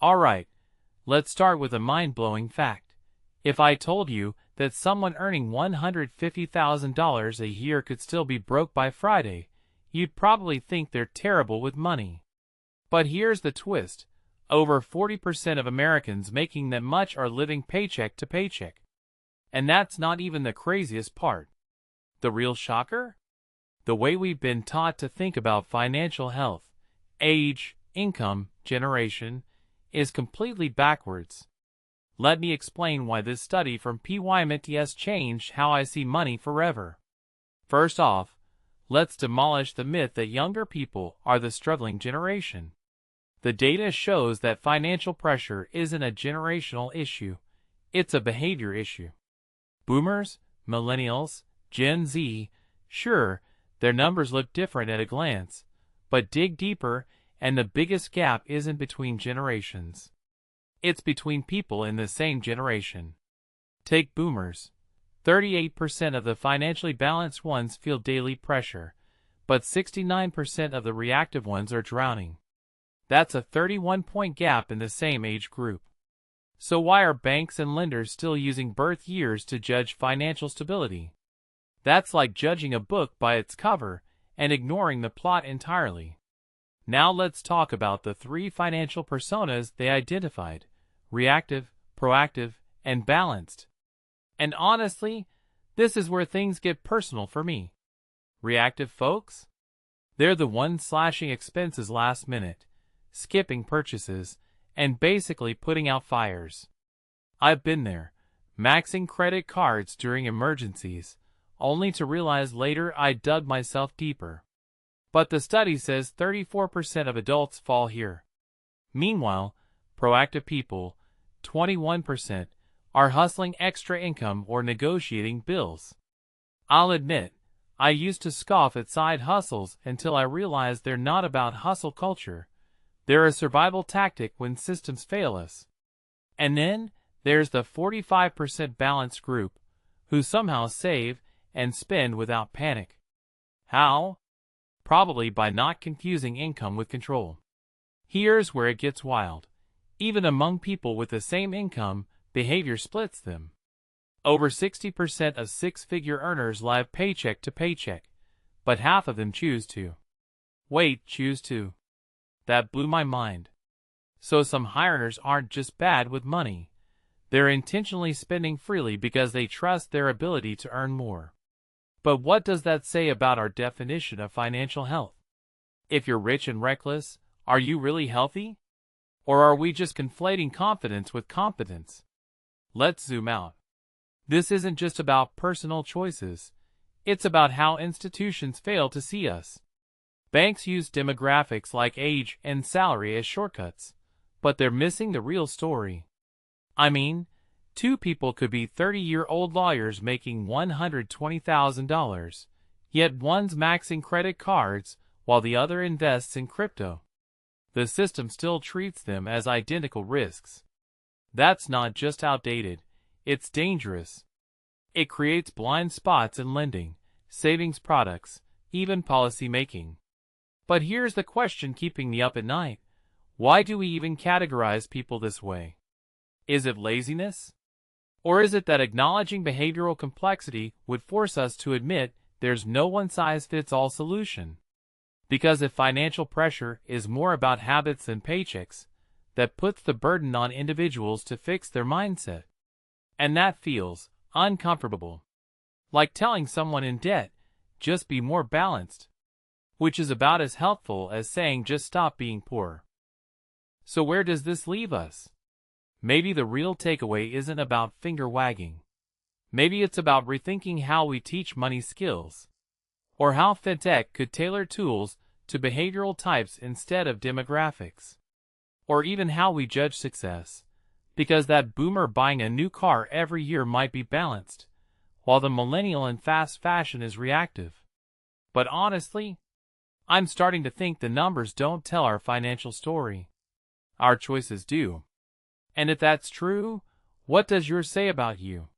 Alright, let's start with a mind-blowing fact. If I told you that someone earning $150,000 a year could still be broke by Friday, you'd probably think they're terrible with money. But here's the twist. Over 40% of Americans making that much are living paycheck to paycheck. And that's not even the craziest part. The real shocker? The way we've been taught to think about financial health, age, income, generation, is completely backwards. Let me explain why this study from PYMT changed how I see money forever. First off, let's demolish the myth that younger people are the struggling generation. The data shows that financial pressure isn't a generational issue, it's a behavior issue. Boomers, millennials, Gen Z, sure, their numbers look different at a glance, but dig deeper and the biggest gap isn't between generations. It's between people in the same generation. Take boomers. 38% of the financially balanced ones feel daily pressure, but 69% of the reactive ones are drowning. That's a 31-point gap in the same age group. So why are banks and lenders still using birth years to judge financial stability? That's like judging a book by its cover and ignoring the plot entirely. Now let's talk about the three financial personas they identified: reactive, proactive, and balanced. And honestly, this is where things get personal for me. Reactive folks? They're the ones slashing expenses last minute, skipping purchases, and basically putting out fires. I've been there, maxing credit cards during emergencies, only to realize later I dug myself deeper. But the study says 34% of adults fall here. Meanwhile, proactive people, 21%, are hustling extra income or negotiating bills. I'll admit, I used to scoff at side hustles until I realized they're not about hustle culture. They're a survival tactic when systems fail us. And then, there's the 45% balanced group, who somehow save and spend without panic. How? Probably by not confusing income with control. Here's where it gets wild. Even among people with the same income, behavior splits them. Over 60% of six-figure earners live paycheck to paycheck, but half of them choose to. Wait, choose to? That blew my mind. So some high earners aren't just bad with money. They're intentionally spending freely because they trust their ability to earn more. But what does that say about our definition of financial health? If you're rich and reckless, are you really healthy? Or are we just conflating confidence with competence? Let's zoom out. This isn't just about personal choices. It's about how institutions fail to see us. Banks use demographics like age and salary as shortcuts, but they're missing the real story. I mean, two people could be 30-year-old lawyers making $120,000, yet one's maxing credit cards while the other invests in crypto. The system still treats them as identical risks. That's not just outdated, it's dangerous. It creates blind spots in lending, savings products, even policy making. But here's the question keeping me up at night. Why do we even categorize people this way? Is it laziness? Or is it that acknowledging behavioral complexity would force us to admit there's no one-size-fits-all solution? Because if financial pressure is more about habits than paychecks, that puts the burden on individuals to fix their mindset. And that feels uncomfortable. Like telling someone in debt, just be more balanced. Which is about as helpful as saying just stop being poor. So where does this leave us? Maybe the real takeaway isn't about finger-wagging. Maybe it's about rethinking how we teach money skills. Or how fintech could tailor tools to behavioral types instead of demographics. Or even how we judge success. Because that boomer buying a new car every year might be balanced, while the millennial in fast fashion is reactive. But honestly, I'm starting to think the numbers don't tell our financial story. Our choices do. And if that's true, what does yours say about you?